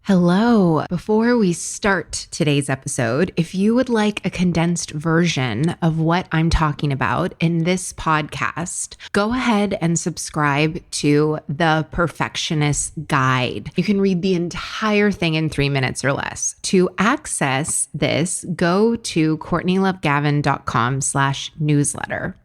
Hello. Before we start today's episode, if you would like a condensed version of what I'm talking about in this podcast, go ahead and subscribe to the Perfectionist Guide. You can read the entire thing in 3 minutes or less. To access this, go to CourtneyLoveGavin.com/newsletter.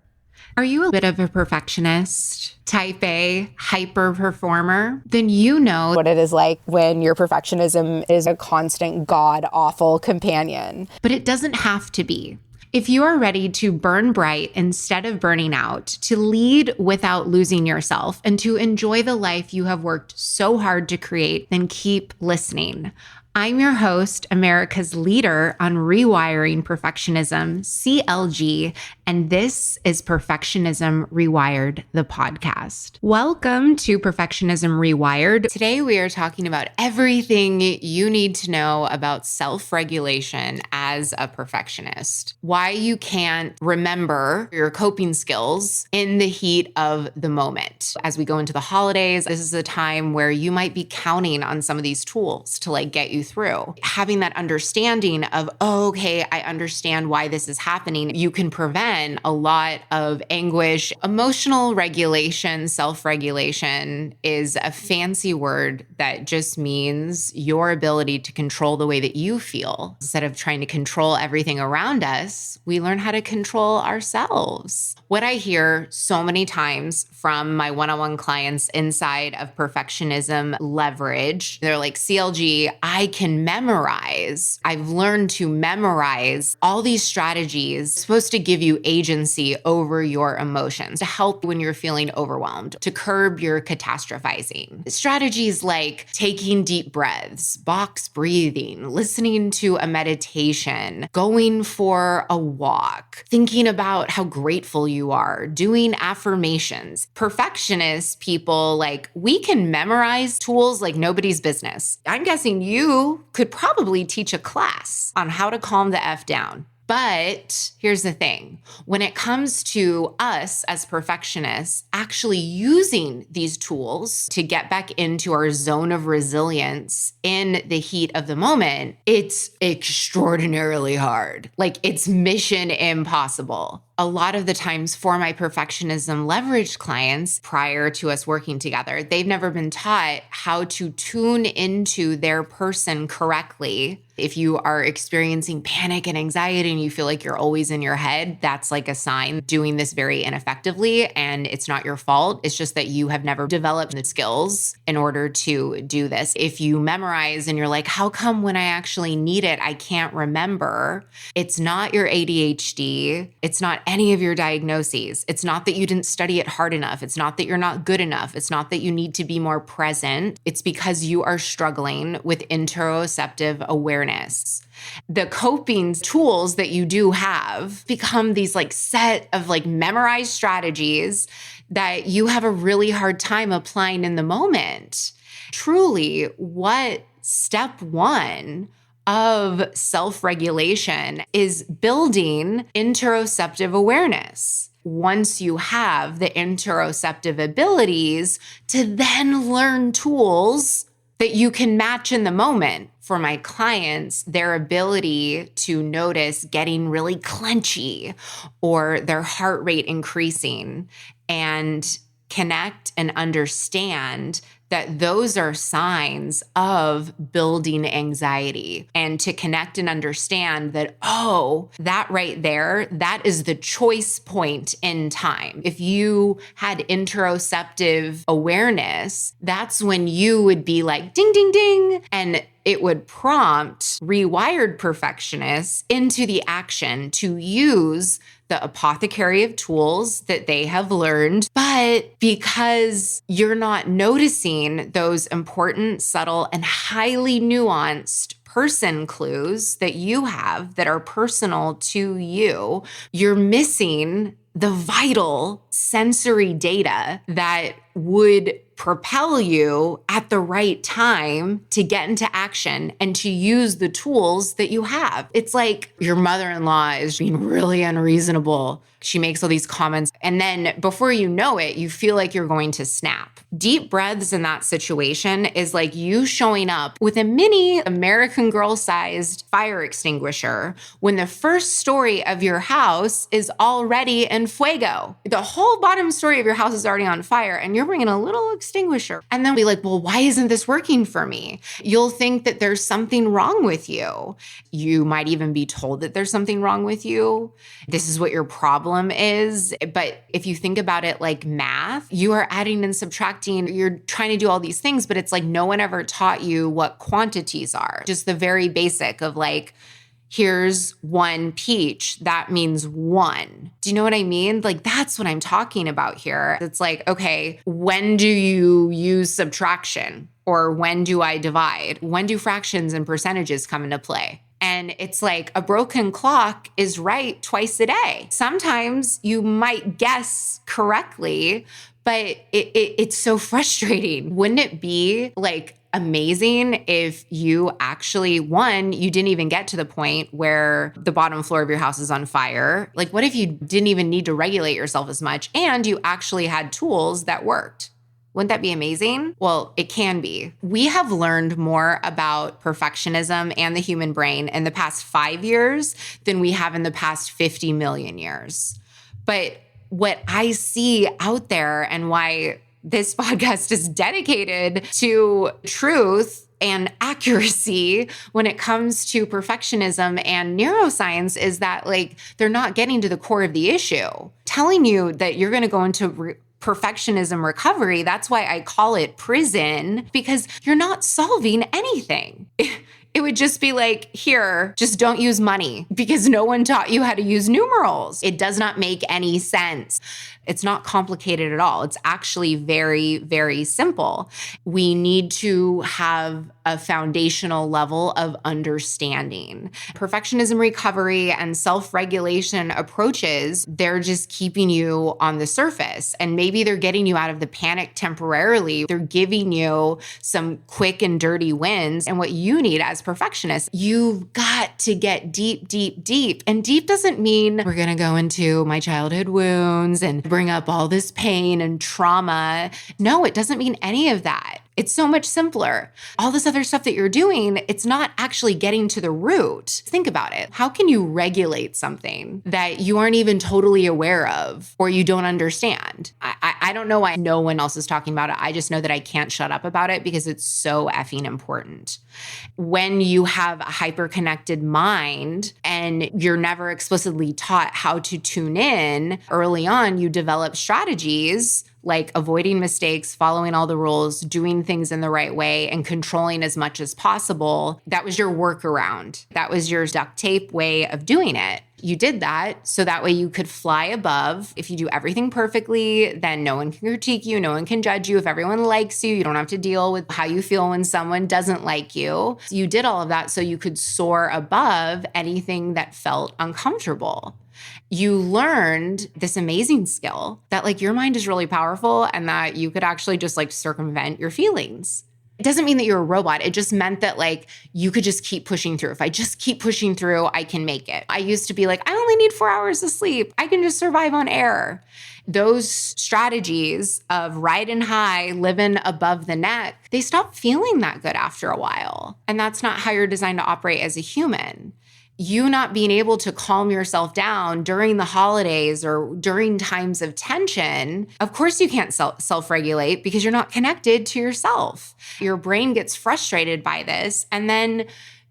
Are you a bit of a perfectionist? Type A, hyper performer? Then you know what it is like when your perfectionism is a constant god-awful companion. But it doesn't have to be. If you are ready to burn bright instead of burning out, to lead without losing yourself, and to enjoy the life you have worked so hard to create, then keep listening. I'm your host, America's leader on rewiring perfectionism, CLG, and this is Perfectionism Rewired, the podcast. Welcome to Perfectionism Rewired. Today we are talking about everything you need to know about self-regulation as a perfectionist. Why you can't remember your coping skills in the heat of the moment. As we go into the holidays, this is a time where you might be counting on some of these tools to get you through. Having that understanding of, oh, okay, I understand why this is happening, you can prevent a lot of anguish. Emotional regulation, self-regulation is a fancy word that just means your ability to control the way that you feel. Instead of trying to control everything around us, we learn how to control ourselves. What I hear so many times from my one-on-one clients inside of perfectionism leverage, they're like, CLG, I can memorize. I've learned to memorize all these strategies supposed to give you agency over your emotions, to help when you're feeling overwhelmed, to curb your catastrophizing. Strategies like taking deep breaths, box breathing, listening to a meditation, going for a walk, thinking about how grateful you are, doing affirmations. Perfectionist people, we can memorize tools like nobody's business. I'm guessing you could probably teach a class on how to calm the F down. But here's the thing. When it comes to us as perfectionists actually using these tools to get back into our zone of resilience in the heat of the moment, it's extraordinarily hard. It's mission impossible. A lot of the times for my perfectionism leveraged clients prior to us working together, they've never been taught how to tune into their person correctly. If you are experiencing panic and anxiety and you feel like you're always in your head, that's a sign doing this very ineffectively, and it's not your fault. It's just that you have never developed the skills in order to do this. If you memorize and you're like, how come when I actually need it, I can't remember? It's not your ADHD. It's not any of your diagnoses. It's not that you didn't study it hard enough. It's not that you're not good enough. It's not that you need to be more present. It's because you are struggling with interoceptive awareness. The coping tools that you do have become these set of memorized strategies that you have a really hard time applying in the moment. Truly, what step one of self-regulation is building interoceptive awareness. Once you have the interoceptive abilities to then learn tools that you can match in the moment. For my clients, their ability to notice getting really clenchy or their heart rate increasing and connect and understand that those are signs of building anxiety, and to connect and understand that, oh, that right there, that is the choice point in time. If you had interoceptive awareness, that's when you would be like, ding, ding, ding, and it would prompt rewired perfectionists into the action to use the apothecary of tools that they have learned. But because you're not noticing those important, subtle, and highly nuanced person clues that you have that are personal to you, you're missing the vital sensory data that would propel you at the right time to get into action and to use the tools that you have. It's like your mother-in-law is being really unreasonable She makes all these comments. And then before you know it, you feel like you're going to snap. Deep breaths in that situation is like you showing up with a mini American Girl-sized fire extinguisher when the first story of your house is already in fuego. The whole bottom story of your house is already on fire and you're bringing a little extinguisher. And then be like, well, why isn't this working for me? You'll think that there's something wrong with you. You might even be told that there's something wrong with you. This is what your problem is. But if you think about it like math, you are adding and subtracting. You're trying to do all these things, but it's like no one ever taught you what quantities are. Just the very basic of like, here's one peach, that means one. Do you know what I mean? Like, that's what I'm talking about here. It's like, okay, when do you use subtraction? Or when do I divide? When do fractions and percentages come into play? And it's like a broken clock is right twice a day. Sometimes you might guess correctly, but it's so frustrating. Wouldn't it be like amazing if you actually, one, you didn't even get to the point where the bottom floor of your house is on fire? Like, what if you didn't even need to regulate yourself as much and you actually had tools that worked? Wouldn't that be amazing? Well, it can be. We have learned more about perfectionism and the human brain in the past 5 years than we have in the past 50 million years. But what I see out there and why this podcast is dedicated to truth and accuracy when it comes to perfectionism and neuroscience is that like they're not getting to the core of the issue. Telling you that you're going to go into perfectionism recovery, that's why I call it prison, because you're not solving anything. It would just be like, here, just don't use money because no one taught you how to use numerals. It does not make any sense. It's not complicated at all. It's actually very, very simple. We need to have a foundational level of understanding. Perfectionism recovery and self-regulation approaches, they're just keeping you on the surface. And maybe they're getting you out of the panic temporarily. They're giving you some quick and dirty wins. And what you need as perfectionists, you've got to get deep, deep, deep. And deep doesn't mean we're going to go into my childhood wounds and bring up all this pain and trauma. No, it doesn't mean any of that. It's so much simpler. All this other stuff that you're doing, it's not actually getting to the root. Think about it. How can you regulate something that you aren't even totally aware of or you don't understand? I don't know why no one else is talking about it. I just know that I can't shut up about it because it's so effing important. When you have a hyper-connected mind and you're never explicitly taught how to tune in, early on, you develop strategies like avoiding mistakes, following all the rules, doing things in the right way, and controlling as much as possible. That was your workaround. That was your duct tape way of doing it. You did that so that way you could fly above. If you do everything perfectly, then no one can critique you. No one can judge you. If everyone likes you, you don't have to deal with how you feel when someone doesn't like you. You did all of that so you could soar above anything that felt uncomfortable. You learned this amazing skill that like your mind is really powerful and that you could actually just like circumvent your feelings. It doesn't mean that you're a robot. It just meant that like you could just keep pushing through. If I just keep pushing through, I can make it. I used to be like, I only need 4 hours of sleep. I can just survive on air. Those strategies of riding high, living above the neck, they stop feeling that good after a while. And that's not how you're designed to operate as a human. You not being able to calm yourself down during the holidays or during times of tension, of course you can't self-regulate because you're not connected to yourself. Your brain gets frustrated by this. And then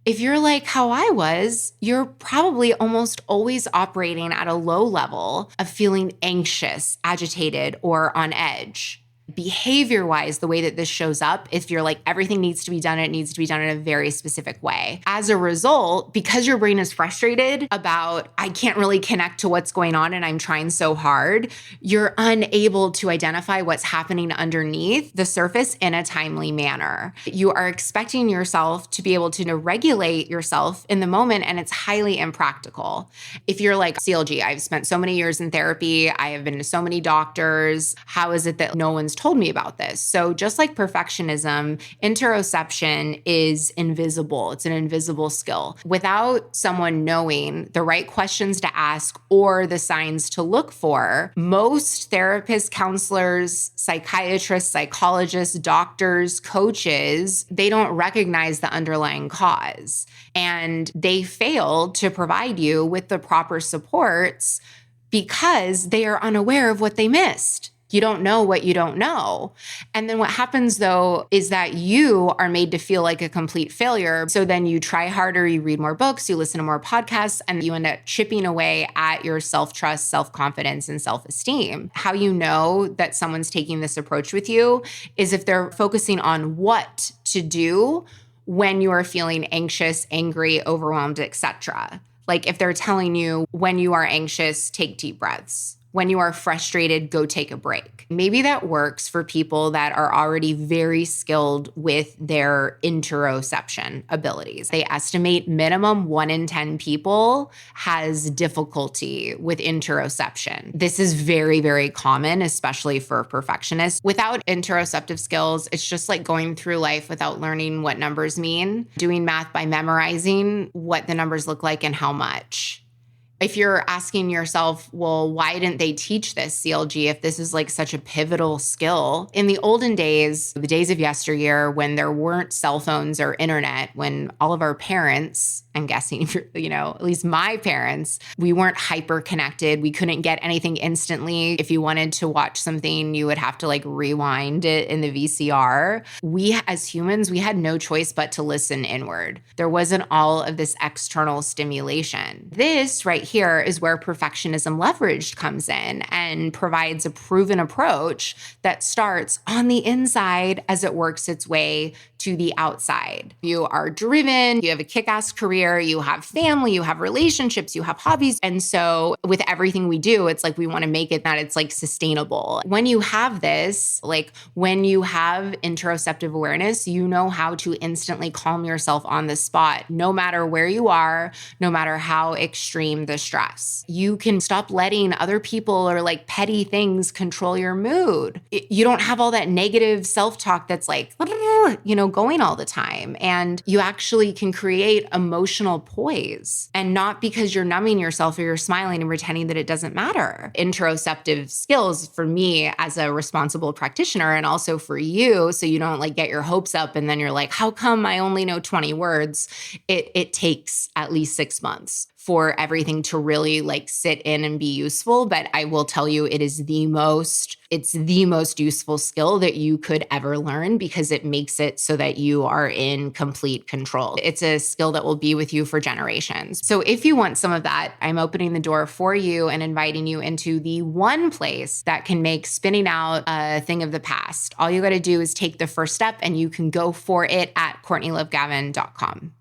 if you're like how I was, you're probably almost always operating at a low level of feeling anxious, agitated, or on edge. Behavior-wise, the way that this shows up, if you're like, everything needs to be done, it needs to be done in a very specific way. As a result, because your brain is frustrated about, I can't really connect to what's going on and I'm trying so hard, you're unable to identify what's happening underneath the surface in a timely manner. You are expecting yourself to be able to regulate yourself in the moment, and it's highly impractical. If you're like, CLG, I've spent so many years in therapy, I have been to so many doctors, how is it that no one's told me about this. So just like perfectionism, interoception is invisible. It's an invisible skill. Without someone knowing the right questions to ask or the signs to look for, most therapists, counselors, psychiatrists, psychologists, doctors, coaches, they don't recognize the underlying cause. And they fail to provide you with the proper supports because they are unaware of what they missed. You don't know what you don't know. And then what happens though is that you are made to feel like a complete failure. So then you try harder, you read more books, you listen to more podcasts, and you end up chipping away at your self-trust, self-confidence, and self-esteem. How you know that someone's taking this approach with you is if they're focusing on what to do when you are feeling anxious, angry, overwhelmed, etc. Like if they're telling you when you are anxious, take deep breaths. When you are frustrated, go take a break. Maybe that works for people that are already very skilled with their interoception abilities. They estimate minimum 1 in 10 people has difficulty with interoception. This is very, very common, especially for perfectionists. Without interoceptive skills, it's just like going through life without learning what numbers mean, doing math by memorizing what the numbers look like and how much. If you're asking yourself, well, why didn't they teach this CLG if this is like such a pivotal skill? In the olden days, the days of yesteryear, when there weren't cell phones or internet, when all of our parents, I'm guessing, at least my parents, we weren't hyper connected. We couldn't get anything instantly. If you wanted to watch something, you would have to like rewind it in the VCR. We, as humans, we had no choice but to listen inward. There wasn't all of this external stimulation. This right here is where perfectionism leveraged comes in and provides a proven approach that starts on the inside as it works its way to the outside. You are driven, you have a kick-ass career, you have family, you have relationships, you have hobbies. And so with everything we do, it's like we want to make it that it's like sustainable. When you have this, like when you have interoceptive awareness, you know how to instantly calm yourself on the spot, no matter where you are, no matter how extreme the stress. You can stop letting other people or like petty things control your mood. You don't have all that negative self-talk that's like, going all the time. And you actually can create emotional poise, and not because you're numbing yourself or you're smiling and pretending that it doesn't matter. Interoceptive skills for me as a responsible practitioner, and also for you, so you don't like get your hopes up and then you're like, how come I only know 20 words? It takes at least 6 months for everything to really like sit in and be useful. But I will tell you, it's the most useful skill that you could ever learn, because it makes it so that you are in complete control. It's a skill that will be with you for generations. So if you want some of that, I'm opening the door for you and inviting you into the one place that can make spinning out a thing of the past. All you got to do is take the first step, and you can go for it at CourtneyLoveGavin.com.